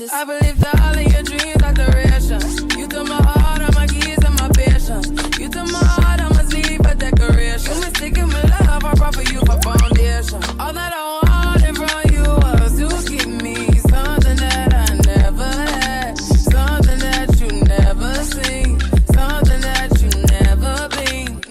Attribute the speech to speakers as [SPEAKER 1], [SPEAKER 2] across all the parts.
[SPEAKER 1] I believe that all of your dreams are duration. You took my heart, all my keys, and my patience. You took my heart, I must leave a decoration. You mistaken my love, I brought for you for foundation. All that I wanted from you was to give me something that I never had, something that you never seen, something that you never been.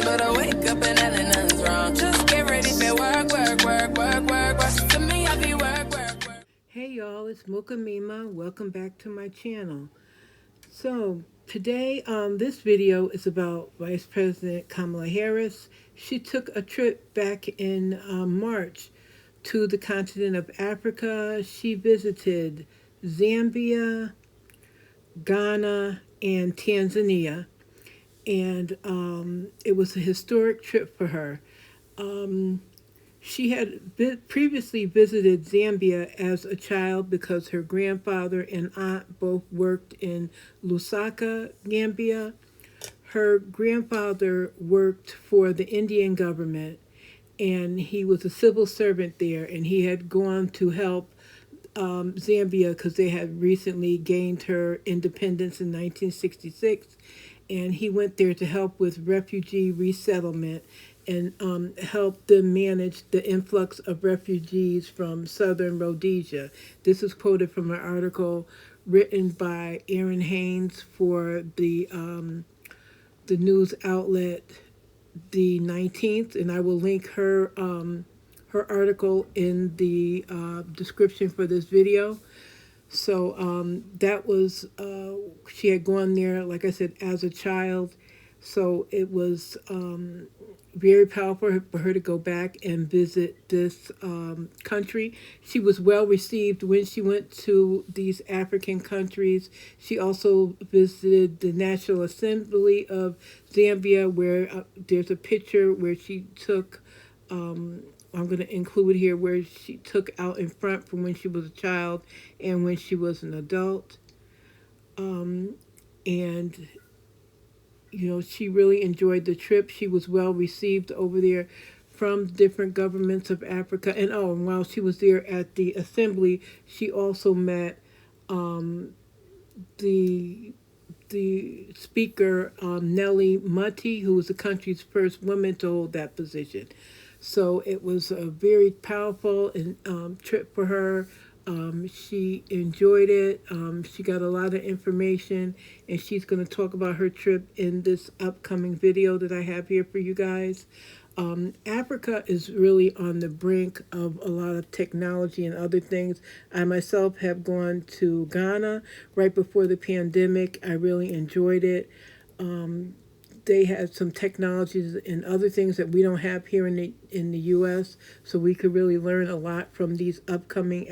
[SPEAKER 1] But I wake up and nothing's wrong. Just get ready for work, work, work, work, work, work. To me, I be work, work, work.
[SPEAKER 2] Hey y'all, it's Mocha Mima. Welcome back to my channel. So today, this video is about Vice President Kamala Harris. She took a trip back in March to the continent of Africa. She visited Zambia, Ghana, and Tanzania. And it was a historic trip for her. She had previously visited Zambia as a child because her grandfather and aunt both worked in Lusaka, Gambia. Her grandfather worked for the Indian government, and he was a civil servant there, and he had gone to help Zambia because they had recently gained her independence in 1966, and he went there to help with refugee resettlement and help them manage the influx of refugees from southern Rhodesia. This is quoted from an article written by Erin Haynes for the news outlet The 19th, and I will link her her article in the description for this video. So that was, she had gone there, like I said, as a child. So it was very powerful for her to go back and visit this country. She was well received when she went to these African countries. She also visited the National Assembly of Zambia, where there's a picture where she took, I'm going to include here, where she took out in front from when she was a child and when she was an adult. And you know, she really enjoyed the trip. She was well received over there from different governments of Africa. And while she was there at the assembly, she also met the speaker, Nellie Mutti, who was the country's first woman to hold that position. So it was a very powerful trip for her. She enjoyed it. She got a lot of information, and she's going to talk about her trip in this upcoming video that I have here for you guys. Africa is really on the brink of a lot of technology and other things. I myself have gone to Ghana right before the pandemic. I really enjoyed it. They had some technologies and other things that we don't have here in the U.S., so we could really learn a lot from these upcoming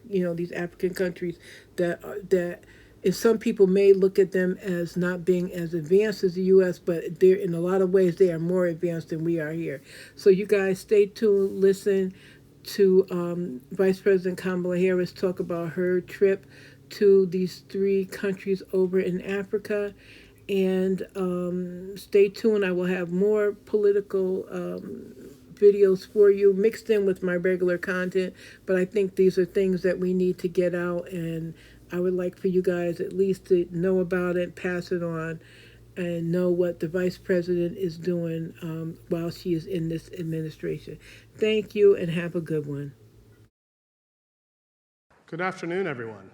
[SPEAKER 2] these African countries that and some people may look at them as not being as advanced as the U.S., but they're, in a lot of ways, they are more advanced than we are here. So you guys stay tuned, listen to Vice President Kamala Harris talk about her trip to these 3 countries over in Africa. And stay tuned. I will have more political videos for you mixed in with my regular content. But I think these are things that we need to get out. And I would like for you guys at least to know about it, pass it on, and know what the Vice President is doing while she is in this administration. Thank you and have a good one.
[SPEAKER 3] Good afternoon, everyone.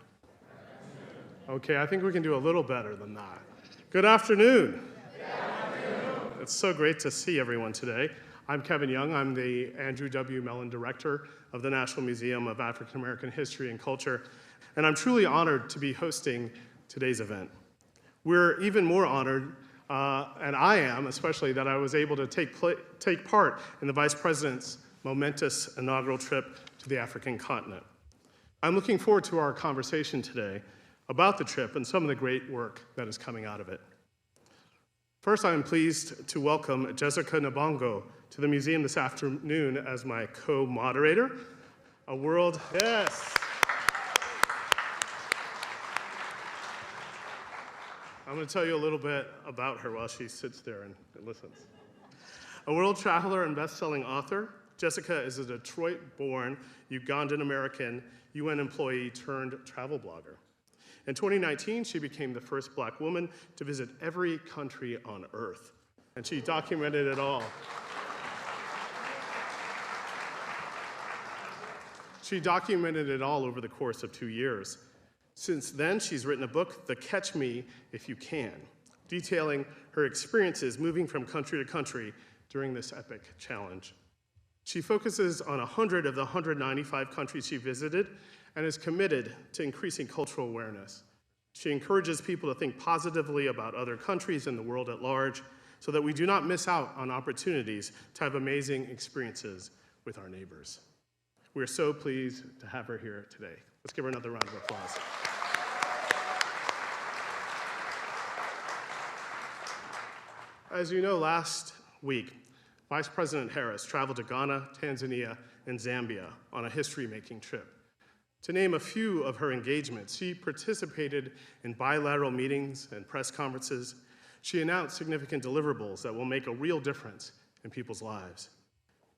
[SPEAKER 3] Okay, I think we can do a little better than that. Good afternoon. Good afternoon. It's so great to see everyone today. I'm Kevin Young. I'm the Andrew W. Mellon Director of the National Museum of African American History and Culture, and I'm truly honored to be hosting today's event. We're even more honored, and I am especially, that I was able to take part in the Vice President's momentous inaugural trip to the African continent. I'm looking forward to our conversation today about the trip and some of the great work that is coming out of it. First, I am pleased to welcome Jessica Nabongo to the museum this afternoon as my co-moderator. Yes. I'm going to tell you a little bit about her while she sits there and listens. A world traveler and best-selling author, Jessica is a Detroit-born Ugandan-American UN employee turned travel blogger. In 2019, she became the first Black woman to visit every country on Earth, and she documented it all. She documented it all over the course of 2 years. Since then, she's written a book, The Catch Me If You Can, detailing her experiences moving from country to country during this epic challenge. She focuses on 100 of the 195 countries she visited and is committed to increasing cultural awareness. She encourages people to think positively about other countries and the world at large so that we do not miss out on opportunities to have amazing experiences with our neighbors. We're so pleased to have her here today. Let's give her another round of applause. As you know, last week, Vice President Harris traveled to Ghana, Tanzania, and Zambia on a history-making trip. To name a few of her engagements, she participated in bilateral meetings and press conferences. She announced significant deliverables that will make a real difference in people's lives.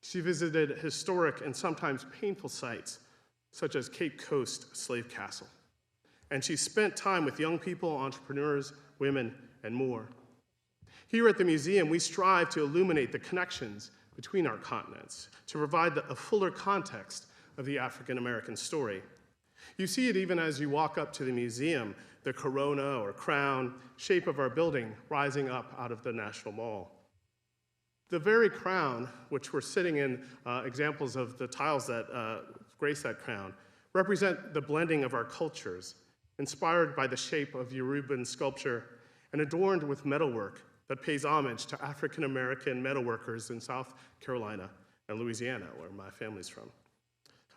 [SPEAKER 3] She visited historic and sometimes painful sites, such as Cape Coast Slave Castle. And she spent time with young people, entrepreneurs, women, and more. Here at the museum, we strive to illuminate the connections between our continents, to provide a fuller context of the African American story. You see it even as you walk up to the museum, the corona or crown shape of our building rising up out of the National Mall. The very crown, which we're sitting in, examples of the tiles that grace that crown, represent the blending of our cultures, inspired by the shape of Yoruban sculpture and adorned with metalwork that pays homage to African American metalworkers in South Carolina and Louisiana, where my family's from.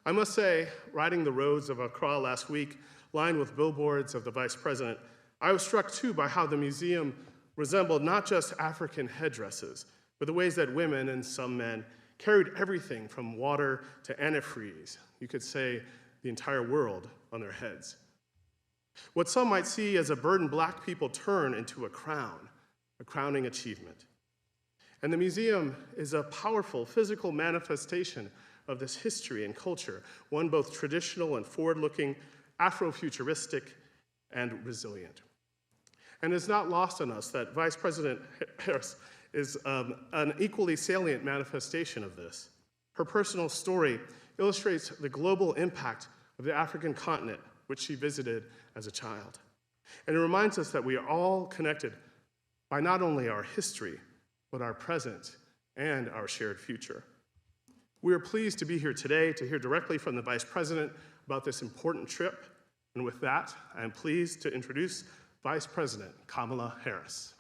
[SPEAKER 3] I must say, riding the roads of Accra last week, lined with billboards of the Vice President, I was struck too by how the museum resembled not just African headdresses, but the ways that women and some men carried everything from water to antifreeze, you could say the entire world, on their heads. What some might see as a burden Black people turn into a crown, a crowning achievement. And the museum is a powerful physical manifestation of this history and culture, one both traditional and forward-looking, Afrofuturistic, and resilient. And it's not lost on us that Vice President Harris is an equally salient manifestation of this. Her personal story illustrates the global impact of the African continent, which she visited as a child. And it reminds us that we are all connected by not only our history, but our present and our shared future. We are pleased to be here today to hear directly from the Vice President about this important trip. And with that, I am pleased to introduce Vice President Kamala Harris.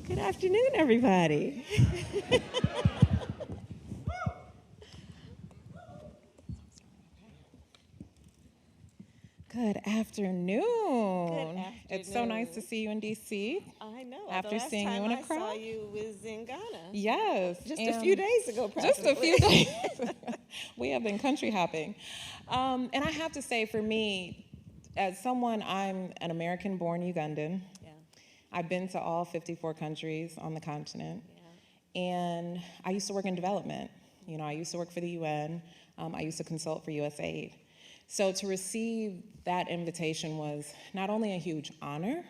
[SPEAKER 4] Good afternoon, everybody. Good afternoon. It's so nice to see you in DC.
[SPEAKER 5] I know.
[SPEAKER 4] After seeing you in
[SPEAKER 5] I
[SPEAKER 4] Accra.
[SPEAKER 5] saw you was in Ghana.
[SPEAKER 4] Yes.
[SPEAKER 5] Just a few days ago,
[SPEAKER 4] Just a
[SPEAKER 5] practically.
[SPEAKER 4] few days. We have been country hopping. And I have to say, for me, as someone, I'm an American-born Ugandan.
[SPEAKER 5] Yeah.
[SPEAKER 4] I've been to all 54 countries on the continent.
[SPEAKER 5] Yeah.
[SPEAKER 4] And I used to work in development. You know, I used to work for the UN. I used to consult for USAID. So to receive that invitation was not only a huge honor,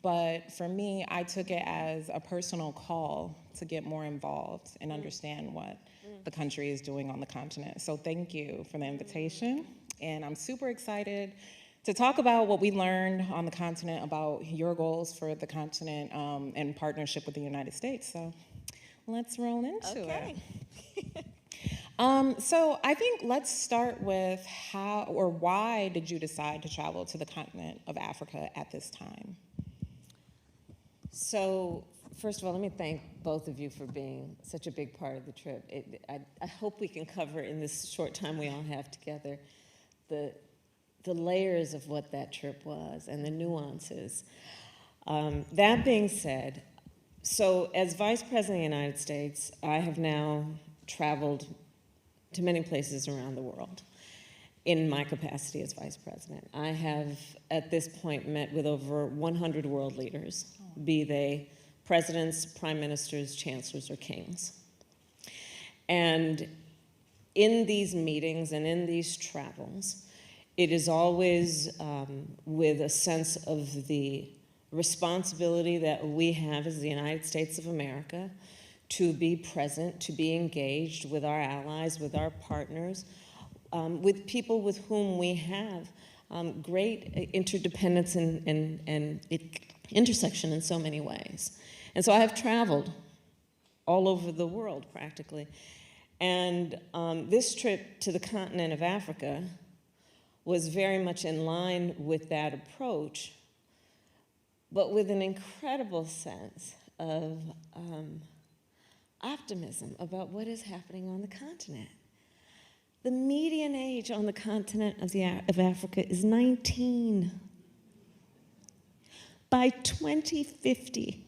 [SPEAKER 4] but for me, I took it as a personal call to get more involved and understand what the country is doing on the continent. So thank you for the invitation. And I'm super excited to talk about what we learned on the continent about your goals for the continent in partnership with the United States. So let's roll into
[SPEAKER 5] Okay.
[SPEAKER 4] it. So I think let's start with how or why did you decide to travel to the continent of Africa at this time?
[SPEAKER 5] So, first of all, let me thank both of you for being such a big part of the trip. I hope we can cover in this short time we all have together the layers of what that trip was and the nuances. That being said, so as Vice President of the United States, I have now traveled to many places around the world in my capacity as Vice President. I have, at this point, met with over 100 world leaders, be they presidents, prime ministers, chancellors, or kings. And in these meetings and in these travels, it is always with a sense of the responsibility that we have as the United States of America to be present, to be engaged with our allies, with our partners, with people with whom we have great interdependence and intersection in so many ways. And so I have traveled all over the world practically. And this trip to the continent of Africa was very much in line with that approach, but with an incredible sense of optimism about what is happening on the continent. The median age on the continent of Africa is 19. By 2050,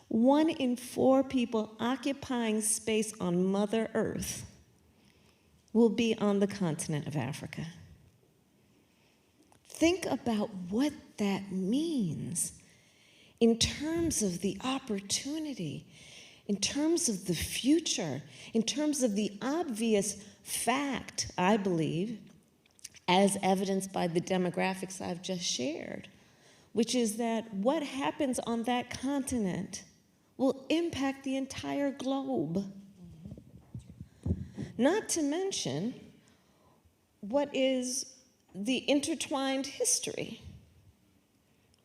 [SPEAKER 5] 1 in 4 people occupying space on Mother Earth will be on the continent of Africa. Think about what that means in terms of the opportunity, in terms of the future, in terms of the obvious fact, I believe, as evidenced by the demographics I've just shared, which is that what happens on that continent will impact the entire globe. Not to mention what is the intertwined history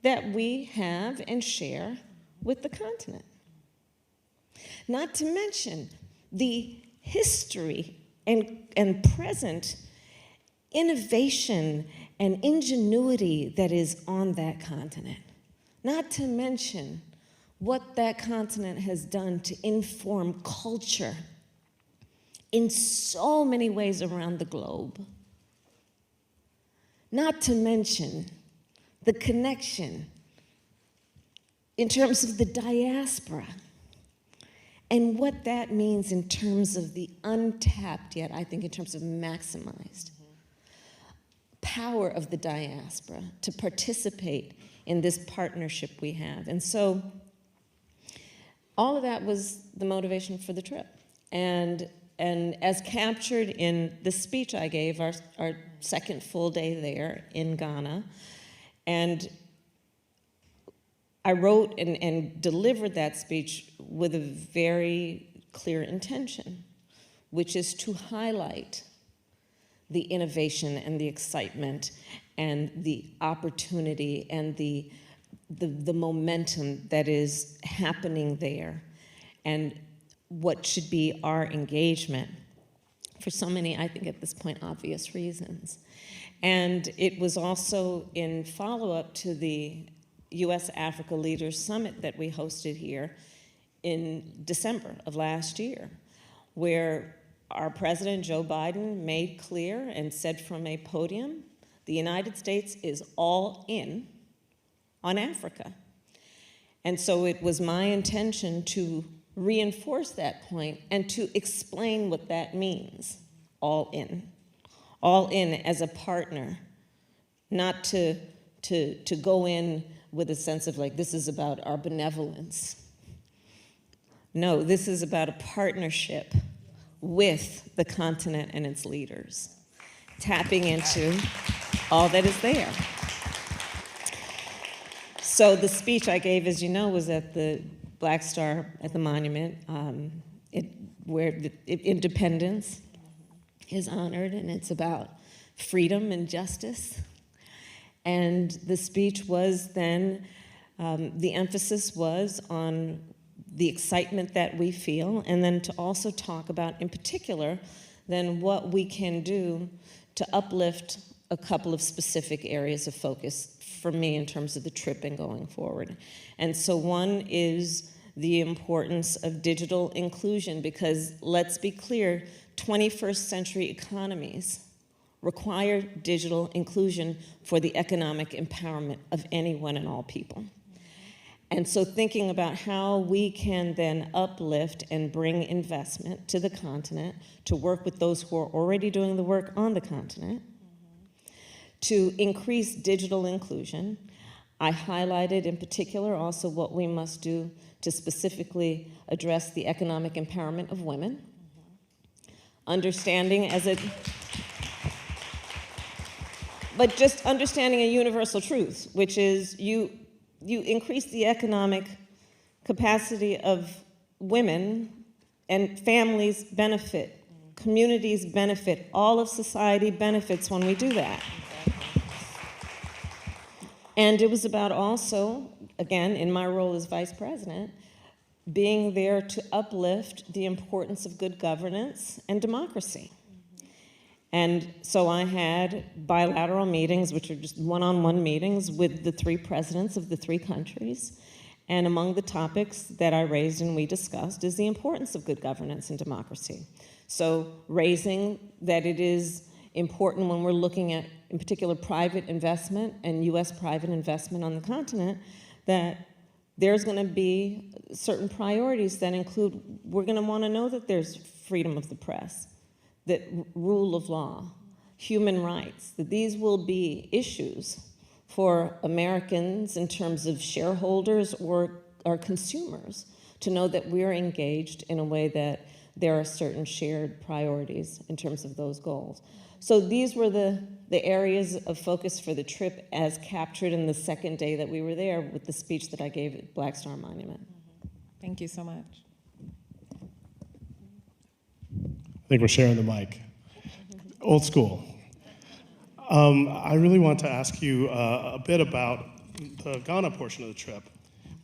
[SPEAKER 5] that we have and share with the continent. Not to mention the history and present innovation and ingenuity that is on that continent. Not to mention what that continent has done to inform culture in so many ways around the globe. Not to mention the connection in terms of the diaspora and what that means in terms of the untapped, yet I think in terms of maximized power of the diaspora to participate in this partnership we have. And so all of that was the motivation for the trip. And as captured in the speech I gave, our second full day there in Ghana, and I wrote and delivered that speech with a very clear intention, which is to highlight the innovation and the excitement and the opportunity and the momentum that is happening there, and what should be our engagement for so many, I think at this point, obvious reasons. And it was also in follow-up to the U.S.-Africa Leaders Summit that we hosted here in December of last year, where our President, Joe Biden, made clear and said from a podium, the United States is all in on Africa. And so it was my intention to reinforce that point and to explain what that means, all in. All in as a partner, not to go in with a sense of like, this is about our benevolence. No, this is about a partnership with the continent and its leaders, tapping into all that is there. So the speech I gave, as you know, was at the Black Star at the monument, where independence is honored, and it's about freedom and justice. And the speech was then, the emphasis was on the excitement that we feel, and then to also talk about, in particular, then what we can do to uplift a couple of specific areas of focus for me in terms of the trip and going forward. And so one is the importance of digital inclusion, because let's be clear, 21st century economies require digital inclusion for the economic empowerment of anyone and all people. And so thinking about how we can then uplift and bring investment to the continent, to work with those who are already doing the work on the continent, to increase digital inclusion. I highlighted in particular also what we must do to specifically address the economic empowerment of women. Understanding but just understanding a universal truth, which is you increase the economic capacity of women and families benefit, communities benefit, all of society benefits when we do that. And it was about also, again, in my role as vice president, being there to uplift the importance of good governance and democracy. And so I had bilateral meetings, which are just one-on-one meetings with the 3 presidents of the 3 countries. And among the topics that I raised and we discussed is the importance of good governance and democracy. So raising that it is important when we're looking at, in particular, private investment and U.S. private investment on the continent, that there's going to be certain priorities that include, we're going to want to know that there's freedom of the press, that rule of law, human rights, that these will be issues for Americans in terms of shareholders or consumers to know that we're engaged in a way that there are certain shared priorities in terms of those goals. So these were the areas of focus for the trip as captured in the second day that we were there with the speech that I gave at Black Star Monument.
[SPEAKER 4] Thank you so much.
[SPEAKER 3] I think we're sharing the mic. Old school. I really want to ask you a bit about the Ghana portion of the trip.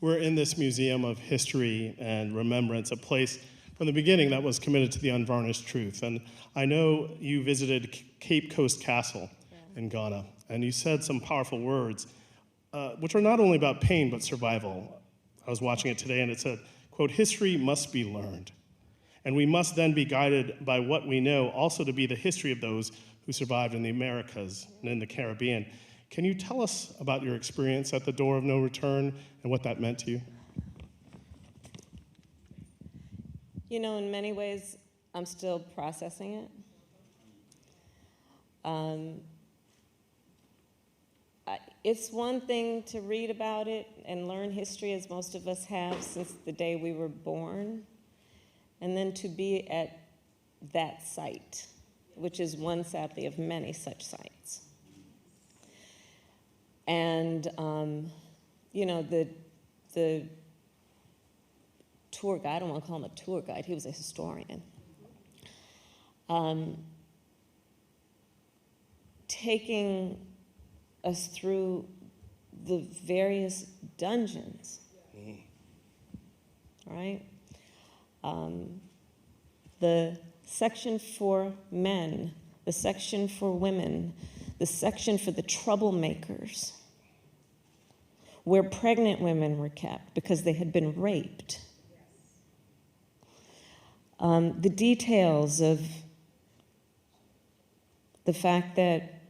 [SPEAKER 3] We're in this museum of history and remembrance, a place from the beginning that was committed to the unvarnished truth. And I know you visited Cape Coast Castle in Ghana, and you said some powerful words, which are not only about pain, but survival. I was watching it today, and it said, quote, "History must be learned. And we must then be guided by what we know, also to be the history of those who survived in the Americas and in the Caribbean." Can you tell us about your experience at the Door of No Return and what that meant to you?
[SPEAKER 5] You know, in many ways, I'm still processing it. It's one thing to read about it and learn history, as most of us have since the day we were born, and then to be at that site, which is one, sadly, of many such sites. And, you know, the tour guide, I don't want to call him a tour guide, he was a historian, taking us through the various dungeons, right? The section for men, the section for women, the section for the troublemakers, where pregnant women were kept because they had been raped. The details of the fact that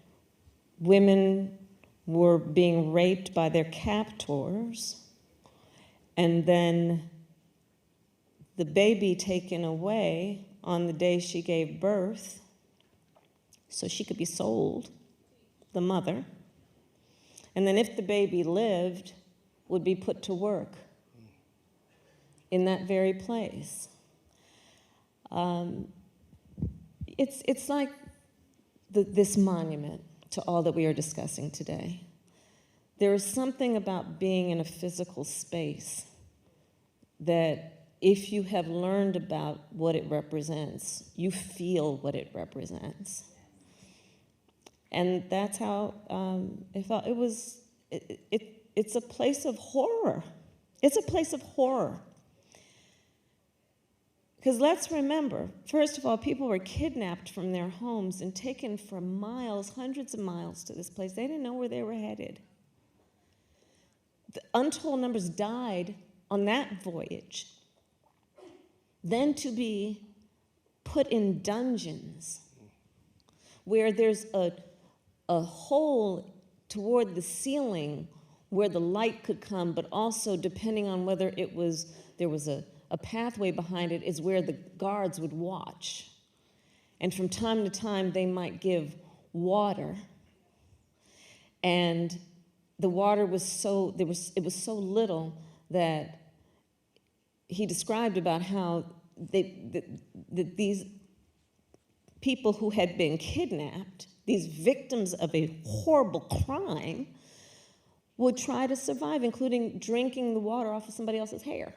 [SPEAKER 5] women were being raped by their captors, and then the baby taken away on the day she gave birth so she could be sold, the mother, and then if the baby lived, would be put to work in that very place. It's like this monument to all that we are discussing today. There is something about being in a physical space that if you have learned about what it represents, you feel what it represents. And that's how it felt. It's a place of horror. It's a place of horror. Because let's remember, first of all, people were kidnapped from their homes and taken for miles, hundreds of miles to this place. They didn't know where they were headed. The untold numbers died on that voyage. Then to be put in dungeons where there's a hole toward the ceiling where the light could come, but also depending on whether there was a pathway behind it, is where the guards would watch. And from time to time, they might give water. And the water was it was so little that he described about how these people who had been kidnapped, these victims of a horrible crime, would try to survive, including drinking the water off of somebody else's hair.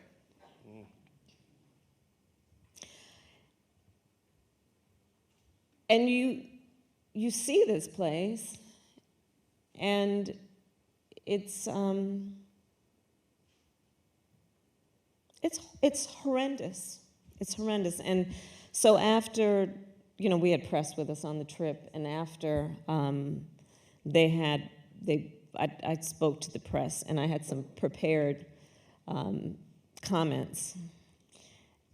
[SPEAKER 5] And you see this place, and it's horrendous. It's horrendous. And so after, we had press with us on the trip, and after I spoke to the press, and I had some prepared comments.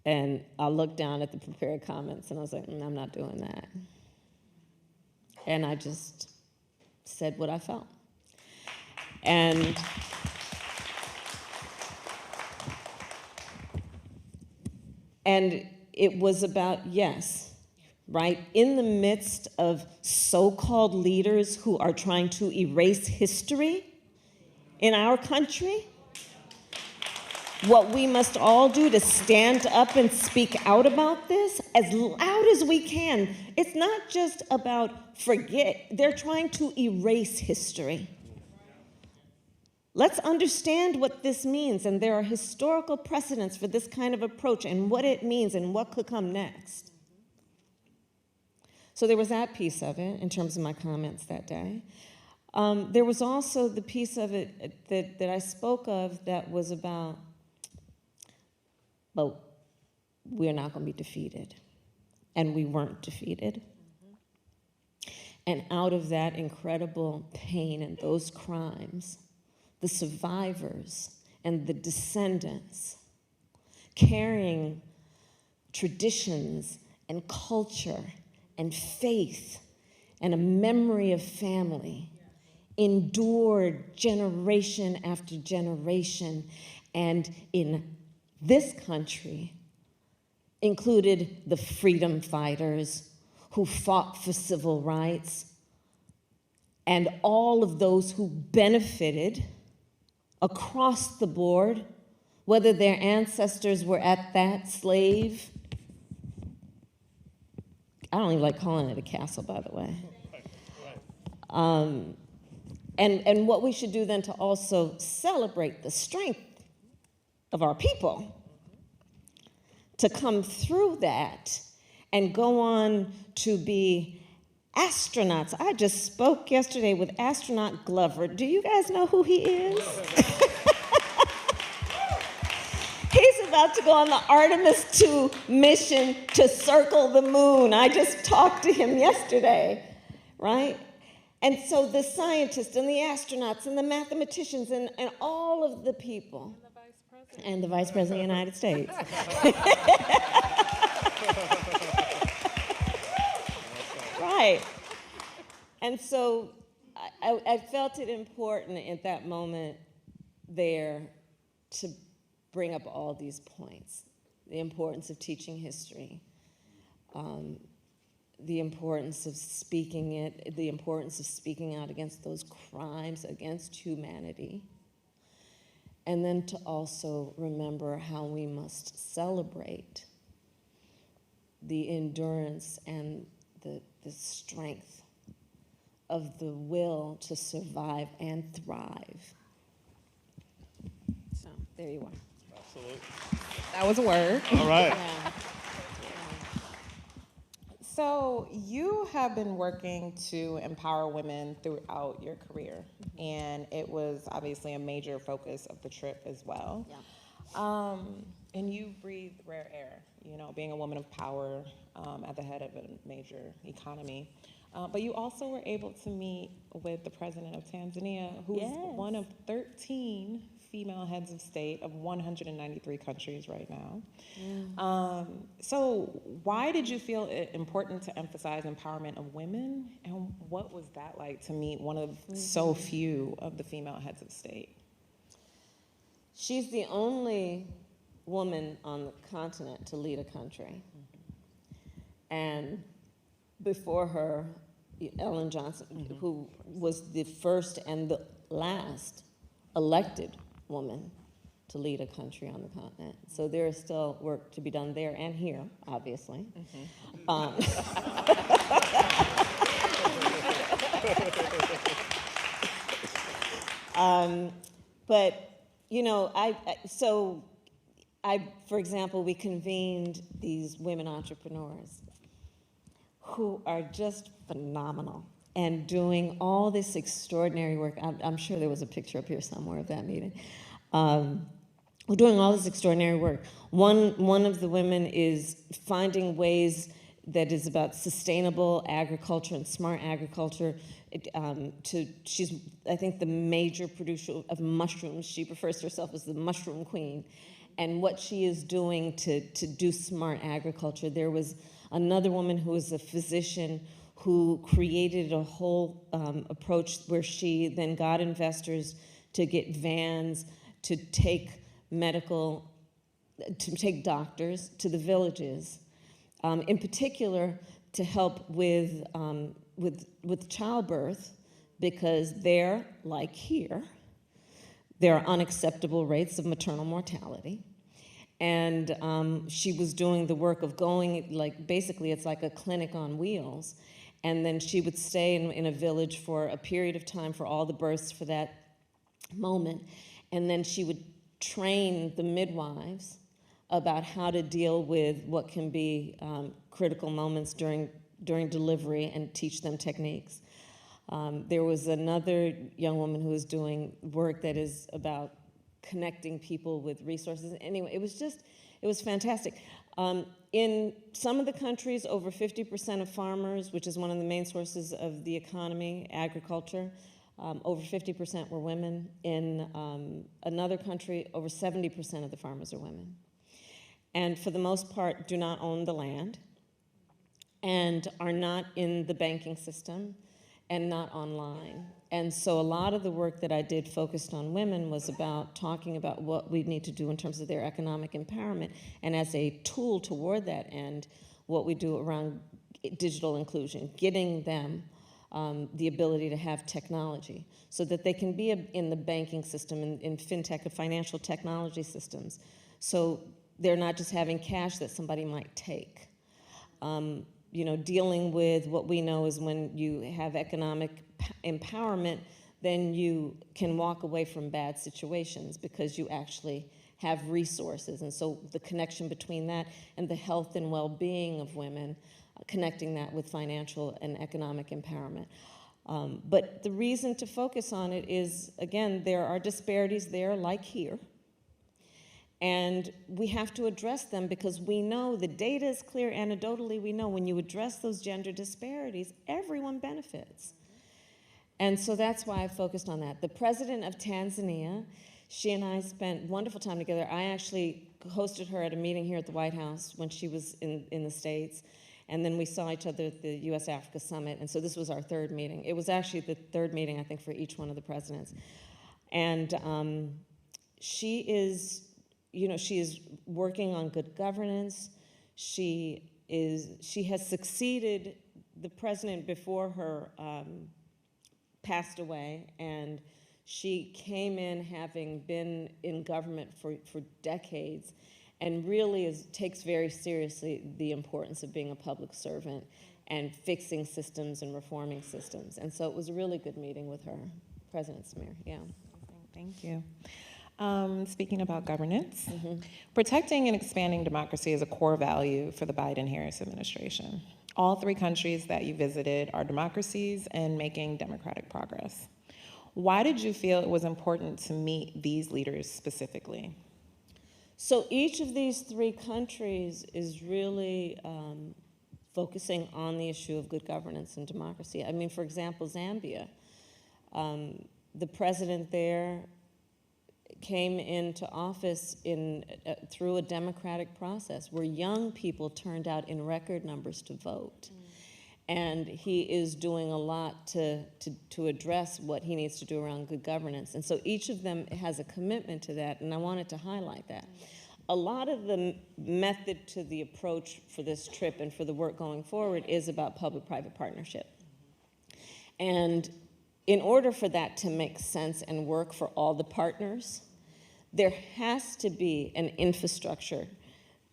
[SPEAKER 5] And I looked down at the prepared comments, and I was like, I'm not doing that. And I just said what I felt. And it was about, yes, right, in the midst of so-called leaders who are trying to erase history in our country, what we must all do to stand up and speak out about this as loud as we can. It's not just about forget. They're trying to erase history. Let's understand what this means, and there are historical precedents for this kind of approach and what it means and what could come next. So there was that piece of it in terms of my comments that day. There was also the piece of it that I spoke of that was about, but we're not going to be defeated. And we weren't defeated. And out of that incredible pain and those crimes, the survivors and the descendants, carrying traditions and culture and faith and a memory of family, endured generation after generation, and in this country included the freedom fighters who fought for civil rights and all of those who benefited across the board, whether their ancestors were at that slave. I don't even like calling it a castle, by the way. And what we should do then to also celebrate the strength of our people to come through that and go on to be astronauts. I just spoke yesterday with astronaut Glover. Do you guys know who he is? He's about to go on the Artemis 2 mission to circle the moon. I just talked to him yesterday, right? And so the scientists and the astronauts and the mathematicians and all of the people. And the Vice President of the United States. Right. And so I felt it important at that moment there to bring up all these points. The importance of teaching history, the importance of speaking it, the importance of speaking out against those crimes against humanity, and then to also remember how we must celebrate the endurance and the strength of the will to survive and thrive. So there you are.
[SPEAKER 3] Absolutely.
[SPEAKER 4] That was a word.
[SPEAKER 3] All right.
[SPEAKER 5] Yeah.
[SPEAKER 4] So you have been working to empower women throughout your career, and it was obviously a major focus of the trip as well.
[SPEAKER 5] Yeah.
[SPEAKER 4] And you breathe rare air, you know, being a woman of power at the head of a major economy. But you also were able to meet with the president of Tanzania, who's one of 13 female heads of state of 193 countries right now. So why did you feel it important to emphasize empowerment of women? And what was that like to meet one of so few of the female heads of state?
[SPEAKER 5] She's the only woman on the continent to lead a country. And before her, Ellen Johnson, who was the first and the last elected woman to lead a country on the continent. So there is still work to be done there and here, obviously. But, you know, for example, we convened these women entrepreneurs who are just phenomenal and doing all this extraordinary work. I'm sure there was a picture up here somewhere of that meeting. We're doing all this extraordinary work. One of the women is finding ways that is about sustainable agriculture and smart agriculture. She's, I think, the major producer of mushrooms. She refers to herself as the mushroom queen. And what she is doing to do smart agriculture. There was another woman who was a physician who created a whole approach where she then got investors to get vans to take doctors to the villages, in particular to help with childbirth, because there, like here, there are unacceptable rates of maternal mortality. And she was doing the work of going, like, basically it's like a clinic on wheels. And then she would stay in a village for a period of time for all the births for that moment. And then she would train the midwives about how to deal with what can be critical moments during delivery and teach them techniques. There was another young woman who was doing work that is about connecting people with resources. Anyway, it was fantastic. In some of the countries, over 50% of farmers, which is one of the main sources of the economy, agriculture, over 50% were women. In another country, over 70% of the farmers are women. And for the most part, do not own the land and are not in the banking system and not online. And so a lot of the work that I did focused on women was about talking about what we need to do in terms of their economic empowerment, and as a tool toward that end, what we do around digital inclusion, getting them the ability to have technology so that they can be in the banking system, in fintech and financial technology systems. So they're not just having cash that somebody might take. You know, dealing with what we know is when you have economic empowerment, then you can walk away from bad situations because you actually have resources. And so the connection between that and the health and well-being of women, connecting that with financial and economic empowerment. But the reason to focus on it is, again, there are disparities there, like here. And we have to address them because we know the data is clear. Anecdotally, we know when you address those gender disparities, everyone benefits. And so that's why I focused on that. The president of Tanzania, she and I spent wonderful time together. I actually hosted her at a meeting here at the White House when she was in the States. And then we saw each other at the U.S.-Africa Summit. And so this was our third meeting. It was actually the third meeting, I think, for each one of the presidents. And she is, you know, she is working on good governance. She has succeeded the president before her passed away, and she came in having been in government for decades, and really takes very seriously the importance of being a public servant and fixing systems and reforming systems. And so it was a really good meeting with her, President Samir, yeah.
[SPEAKER 4] Thank you. Speaking about governance, protecting and expanding democracy is a core value for the Biden-Harris administration. All three countries that you visited are democracies and making democratic progress. Why did you feel it was important to meet these leaders specifically?
[SPEAKER 5] So each of these three countries is really focusing on the issue of good governance and democracy. I mean, for example, Zambia, the president there came into office through a democratic process where young people turned out in record numbers to vote. And he is doing a lot to address what he needs to do around good governance. And so each of them has a commitment to that, and I wanted to highlight that. A lot of the method to the approach for this trip and for the work going forward is about public-private partnership. And in order for that to make sense and work for all the partners, there has to be an infrastructure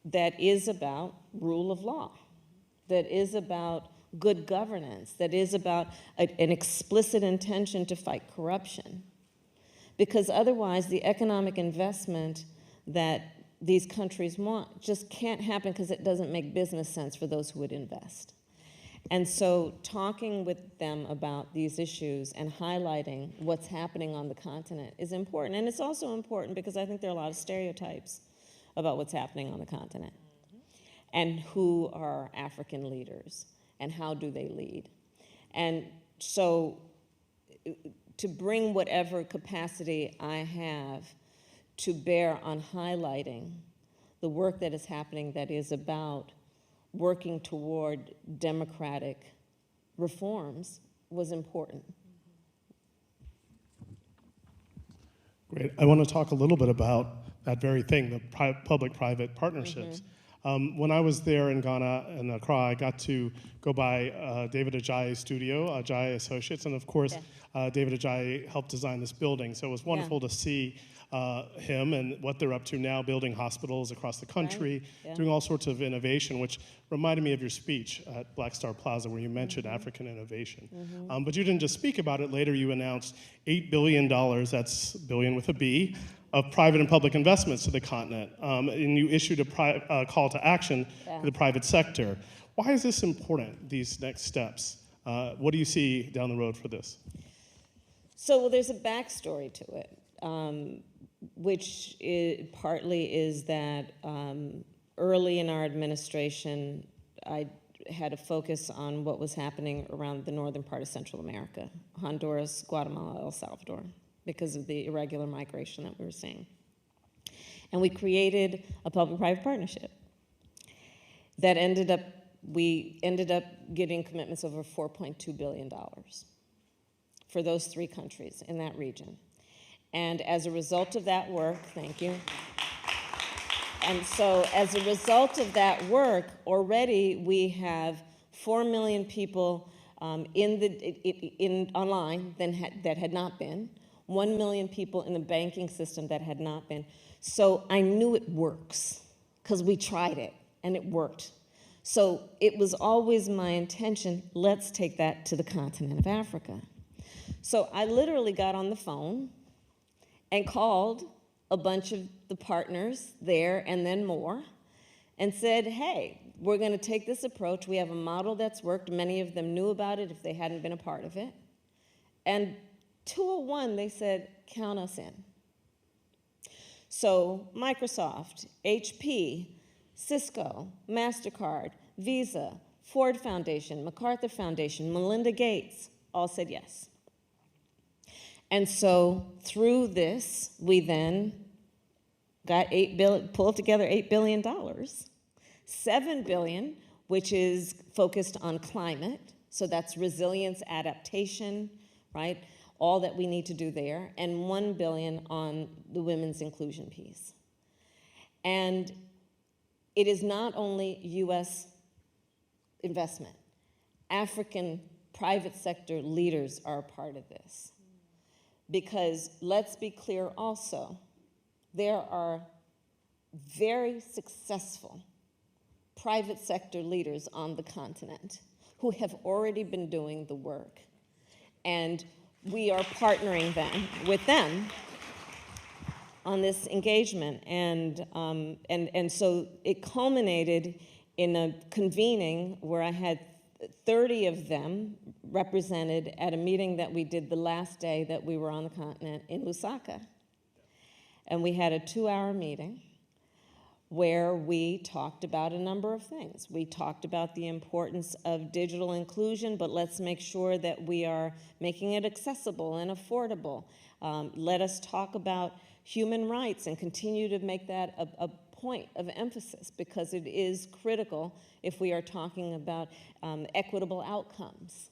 [SPEAKER 5] that is about rule of law, that is about good governance, that is about an explicit intention to fight corruption. Because otherwise, the economic investment that these countries want just can't happen because it doesn't make business sense for those who would invest. And so talking with them about these issues and highlighting what's happening on the continent is important. And it's also important because I think there are a lot of stereotypes about what's happening on the continent and who are African leaders and how do they lead. And so to bring whatever capacity I have to bear on highlighting the work that is happening that is about working toward democratic reforms was important.
[SPEAKER 3] Great. I want to talk a little bit about that very thing, the public-private partnerships. When I was there in Ghana and Accra, I got to go by David Ajayi's studio, Ajayi Associates, and of course, David Ajayi helped design this building. So it was wonderful to see him and what they're up to now, building hospitals across the country, doing all sorts of innovation, which reminded me of your speech at Black Star Plaza where you mentioned African innovation. But you didn't just speak about it. Later you announced $8 billion, that's billion with a B, of private and public investments to the continent. And you issued a call to action to the private sector. Why is this important, these next steps? What do you see down the road for this?
[SPEAKER 5] So there's a backstory to it, which partly is that early in our administration, I had a focus on what was happening around the northern part of Central America, Honduras, Guatemala, El Salvador, because of the irregular migration that we were seeing. And we created a public-private partnership that we ended up getting commitments over $4.2 billion for those three countries in that region. And as a result of that work, thank you. And so as a result of that work, already we have 4 million people online that had not been, 1 million people in the banking system that had not been. So I knew it works because we tried it and it worked. So it was always my intention, let's take that to the continent of Africa. So I literally got on the phone and called a bunch of the partners there and then more and said, hey, we're going to take this approach. We have a model that's worked. Many of them knew about it if they hadn't been a part of it. And 201, they said, count us in. So Microsoft, HP, Cisco, MasterCard, Visa, Ford Foundation, MacArthur Foundation, Melinda Gates, all said yes. And so through this, we then got pulled together $8 billion, $7 billion, which is focused on climate, so that's resilience, adaptation, right? All that we need to do there, and $1 billion on the women's inclusion piece. And it is not only U.S. investment. African private sector leaders are a part of this. Because let's be clear also, there are very successful private sector leaders on the continent who have already been doing the work. And we are partnering with them on this engagement. And so it culminated in a convening where I had 30 of them represented at a meeting that we did the last day that we were on the continent in Lusaka. And we had a 2-hour meeting where we talked about a number of things. We talked about the importance of digital inclusion, but let's make sure that we are making it accessible and affordable. Let us talk about human rights and continue to make that a point of emphasis, because it is critical if we are talking about equitable outcomes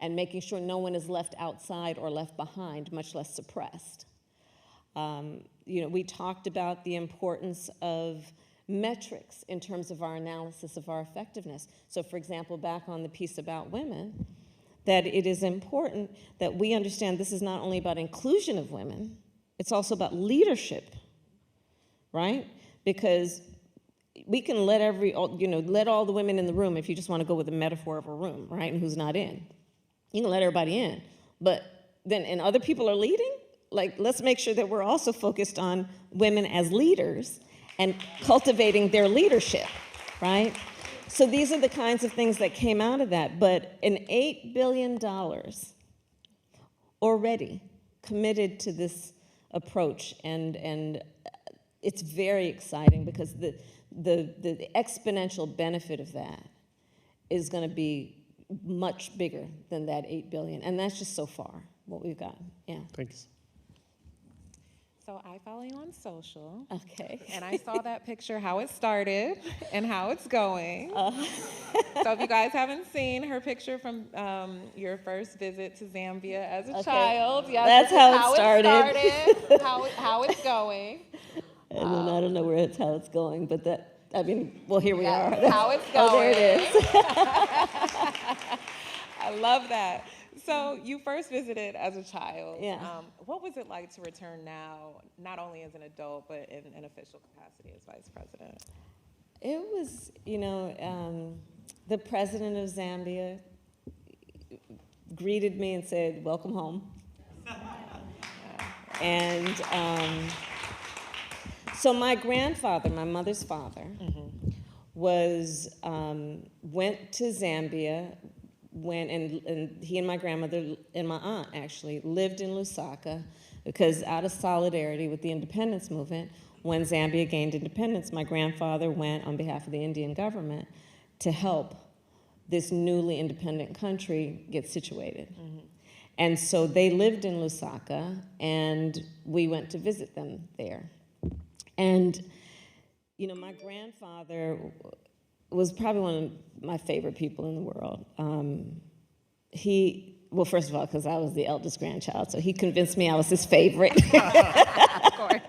[SPEAKER 5] and making sure no one is left outside or left behind, much less suppressed. We talked about the importance of metrics in terms of our analysis of our effectiveness. So, for example, back on the piece about women, that it is important that we understand this is not only about inclusion of women, it's also about leadership, right? Because we can let let all the women in the room, if you just want to go with the metaphor of a room, right, and who's not in. You can let everybody in, but then, and other people are leading? Like, let's make sure that we're also focused on women as leaders and cultivating their leadership, right? So these are the kinds of things that came out of that. But an $8 billion already committed to this approach, and it's very exciting because the exponential benefit of that is going to be much bigger than that $8 billion, and that's just so far what we've got. Yeah.
[SPEAKER 3] Thanks.
[SPEAKER 4] So I follow you on social.
[SPEAKER 5] Okay.
[SPEAKER 4] And I saw that picture, how it started and how it's going. So if you guys haven't seen her picture from your first visit to Zambia as a child, yes,
[SPEAKER 5] that's how it started.
[SPEAKER 4] How it's going.
[SPEAKER 5] And then I don't know how it's going, but here we are.
[SPEAKER 4] How it's going.
[SPEAKER 5] Oh, there it is.
[SPEAKER 4] I love that. So you first visited as a child.
[SPEAKER 5] Yeah.
[SPEAKER 4] What was it like to return now, not only as an adult, but in an official capacity as vice president?
[SPEAKER 5] It was, the president of Zambia greeted me and said, "Welcome home." And so my grandfather, my mother's father, went to Zambia. And he and my grandmother and my aunt actually lived in Lusaka, because out of solidarity with the independence movement, when Zambia gained independence, my grandfather went on behalf of the Indian government to help this newly independent country get situated. And so they lived in Lusaka, and we went to visit them there. And, my grandfather was probably one of my favorite people in the world. Well, first of all, because I was the eldest grandchild, so he convinced me I was his favorite.
[SPEAKER 4] Of course.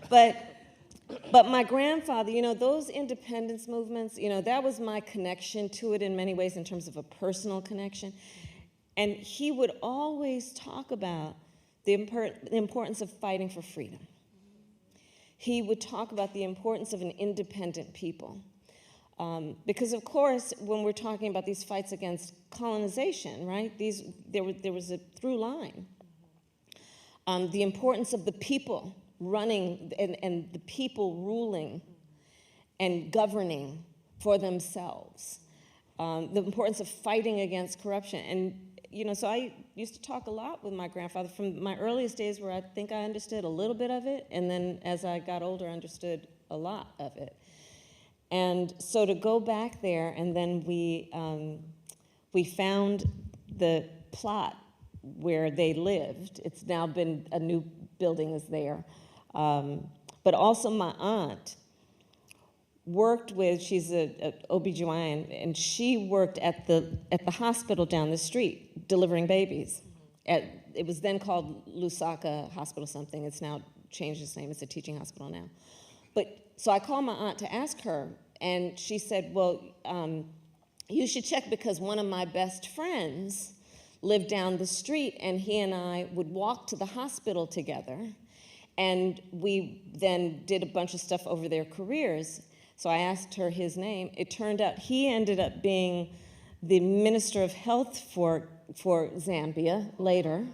[SPEAKER 5] But my grandfather, those independence movements, that was my connection to it in many ways in terms of a personal connection. And he would always talk about the importance of fighting for freedom. He would talk about the importance of an independent people. Because, of course, when we're talking about these fights against colonization, right, there was a through line. The importance of the people running and the people ruling and governing for themselves. The importance of fighting against corruption. And, so I used to talk a lot with my grandfather from my earliest days, where I think I understood a little bit of it, and then as I got older, I understood a lot of it. And so to go back there, and then we found the plot where they lived. It's now been, a new building is there. But also my aunt worked with, she's a OBGYN, and she worked at the hospital down the street delivering babies. It was then called Lusaka Hospital something. It's now changed its name. It's a teaching hospital now. So I called my aunt to ask her, and she said, well, you should check, because one of my best friends lived down the street, and he and I would walk to the hospital together, and we then did a bunch of stuff over their careers. So I asked her his name. It turned out he ended up being the Minister of Health for Zambia later,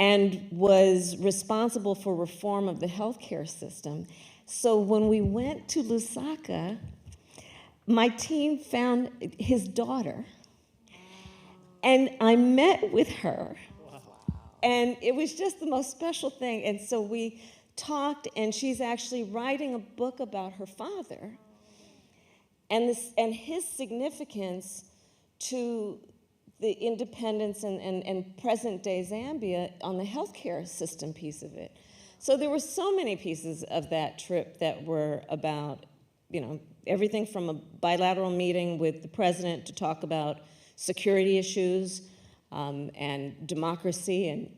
[SPEAKER 5] and was responsible for reform of the healthcare system. So when we went to Lusaka, my team found his daughter, and I met with her, and it was just the most special thing. And so we talked, and she's actually writing a book about her father and his significance to the independence and present-day Zambia on the healthcare system piece of it. So there were so many pieces of that trip that were about, everything from a bilateral meeting with the president to talk about security issues and democracy. And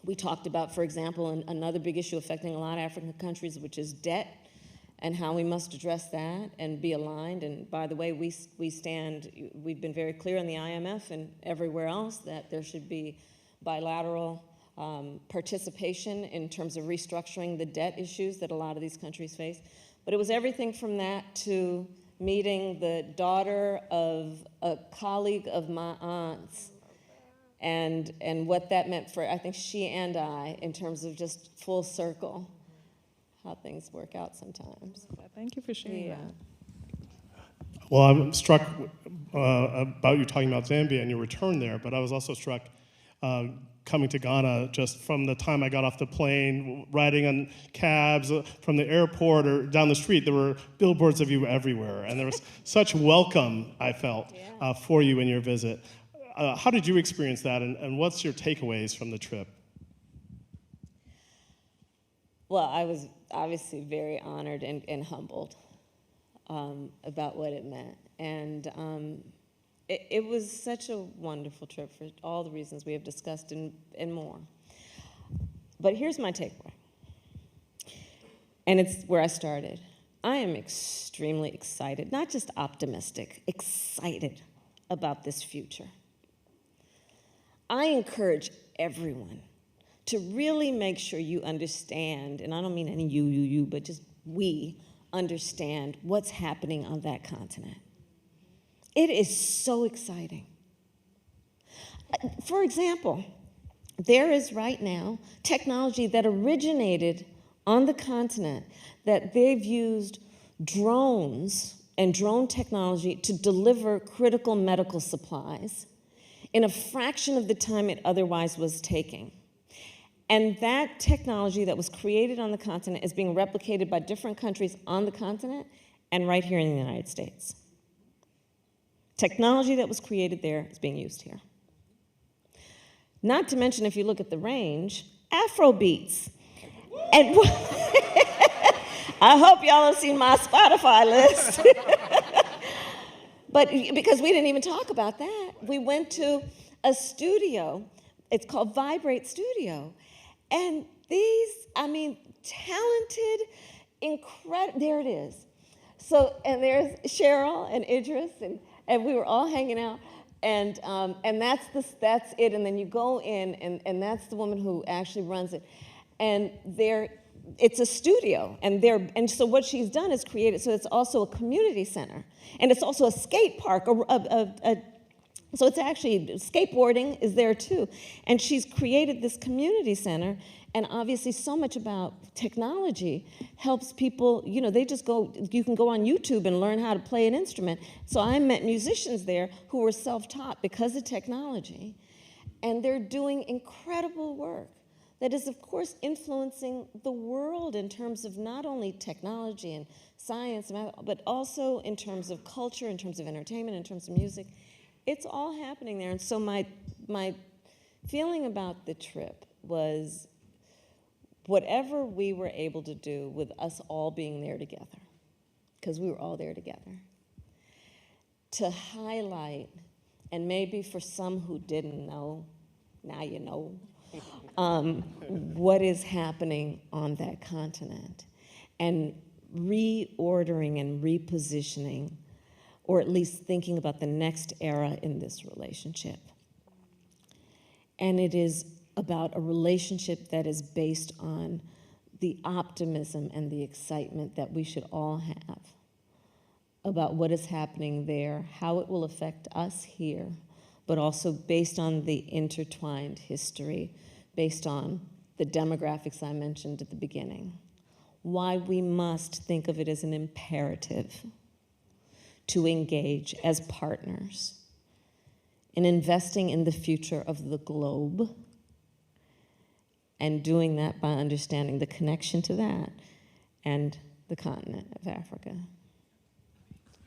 [SPEAKER 5] we talked about, for example, another big issue affecting a lot of African countries, which is debt, and how we must address that and be aligned. And by the way, we've been very clear in the IMF and everywhere else that there should be bilateral participation in terms of restructuring the debt issues that a lot of these countries face. But it was everything from that to meeting the daughter of a colleague of my aunt's, and what that meant for, I think, she and I, in terms of just full circle, how things work out sometimes.
[SPEAKER 4] Thank you for sharing that.
[SPEAKER 3] Well, I'm struck about you talking about Zambia and your return there, but I was also struck coming to Ghana just from the time I got off the plane, riding on cabs from the airport or down the street. There were billboards of you everywhere, and there was such welcome, I felt, for you in your visit. How did you experience that, and what's your takeaways from the trip?
[SPEAKER 5] Well, I was obviously very honored and humbled about what it meant. And it was such a wonderful trip for all the reasons we have discussed and more. But here's my takeaway. And it's where I started. I am extremely excited, not just optimistic, excited about this future. I encourage everyone to really make sure you understand, and I don't mean any you, but just we understand what's happening on that continent. It is so exciting. For example, there is right now technology that originated on the continent that they've used drones and drone technology to deliver critical medical supplies in a fraction of the time it otherwise was taking. And that technology that was created on the continent is being replicated by different countries on the continent and right here in the United States. Technology that was created there is being used here. Not to mention, if you look at the range, Afro beats. And I hope y'all have seen my Spotify list. But because we didn't even talk about that. We went to a studio. It's called Vibrate Studio. And these, talented, incredible, there it is. So, and there's Cheryl and Idris, and we were all hanging out. And that's it. And then you go in, and that's the woman who actually runs it. And it's a studio, and so what she's done is created, so it's also a community center, and it's also a skate park, so it's actually, skateboarding is there too, and she's created this community center, and obviously so much about technology helps people, they just you can go on YouTube and learn how to play an instrument. So I met musicians there who were self-taught because of technology, and they're doing incredible work that is, of course, influencing the world in terms of not only technology and science, but also in terms of culture, in terms of entertainment, in terms of music. It's all happening there. And so my feeling about the trip was whatever we were able to do with us all being there together, because we were all there together, to highlight, and maybe for some who didn't know, now you know, what is happening on that continent, and reordering and repositioning, or at least thinking about the next era in this relationship. And it is about a relationship that is based on the optimism and the excitement that we should all have about what is happening there, how it will affect us here, but also based on the intertwined history, based on the demographics I mentioned at the beginning. Why we must think of it as an imperative to engage as partners in investing in the future of the globe, and doing that by understanding the connection to that and the continent of Africa.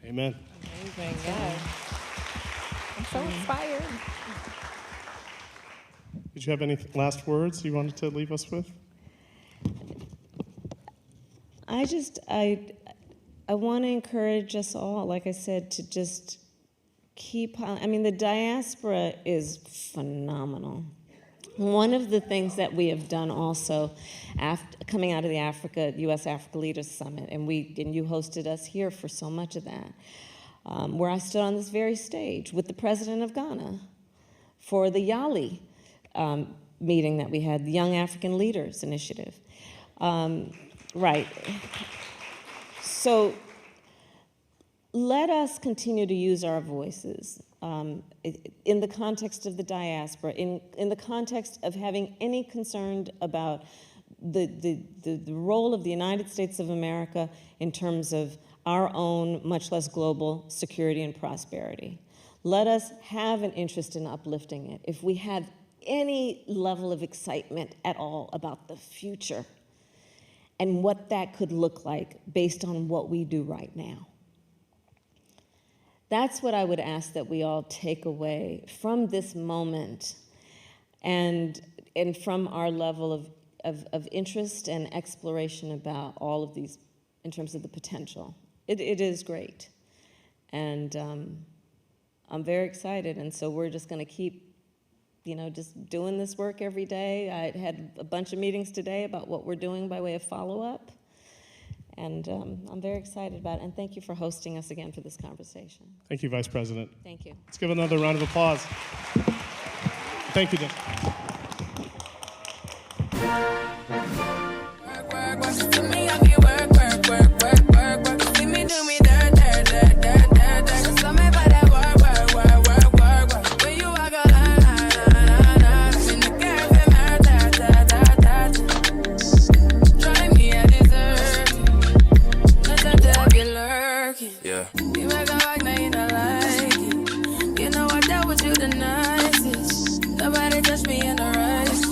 [SPEAKER 3] Amen.
[SPEAKER 4] Amazing, yes. I'm so inspired.
[SPEAKER 3] Did you have any last words you wanted to leave us with?
[SPEAKER 5] I want to encourage us all, like I said, to just keep, the diaspora is phenomenal. One of the things that we have done also, coming out of the U.S. Africa Leaders Summit, and you hosted us here for so much of that, where I stood on this very stage with the president of Ghana for the YALI meeting that we had, the Young African Leaders Initiative. Right. So let us continue to use our voices in the context of the diaspora, in the context of having any concern about the role of the United States of America in terms of our own, much less global, security and prosperity. Let us have an interest in uplifting it. If we have any level of excitement at all about the future and what that could look like based on what we do right now. That's what I would ask that we all take away from this moment and from our level of interest and exploration about all of these in terms of the potential. It is great. And I'm very excited, and so we're just going to keep just doing this work every day. I had a bunch of meetings today about what we're doing by way of follow-up, and I'm very excited about it, and thank you for hosting us again for this conversation.
[SPEAKER 3] Thank you, Vice President.
[SPEAKER 5] Thank you.
[SPEAKER 3] Let's give another round of applause. Thank you, Jim.
[SPEAKER 1] Work, work, work. To me, I be work, work, work, work, work, work. See me do me dirt, dirt, dirt, dirt, dirt, dirt. So me by that work, work, work, work, work, work. When you walk a line, line, line, line. In the cafe, murder, da, da, da, da. Try me, I deserve it. Nothing to be lurking.
[SPEAKER 6] Yeah.
[SPEAKER 1] You make a like, now you don't like it. You know I dealt with you the nicest. Nobody touched me in the righteous.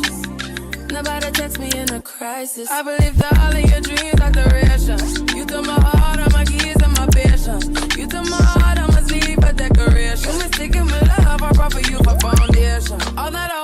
[SPEAKER 1] Nobody text me in a crisis. I believe that all of your dreams are duration. You took my heart, all my keys, and my patience. You took my heart, I must leave a decoration. You mistaken my love, I brought for you for foundation. All that I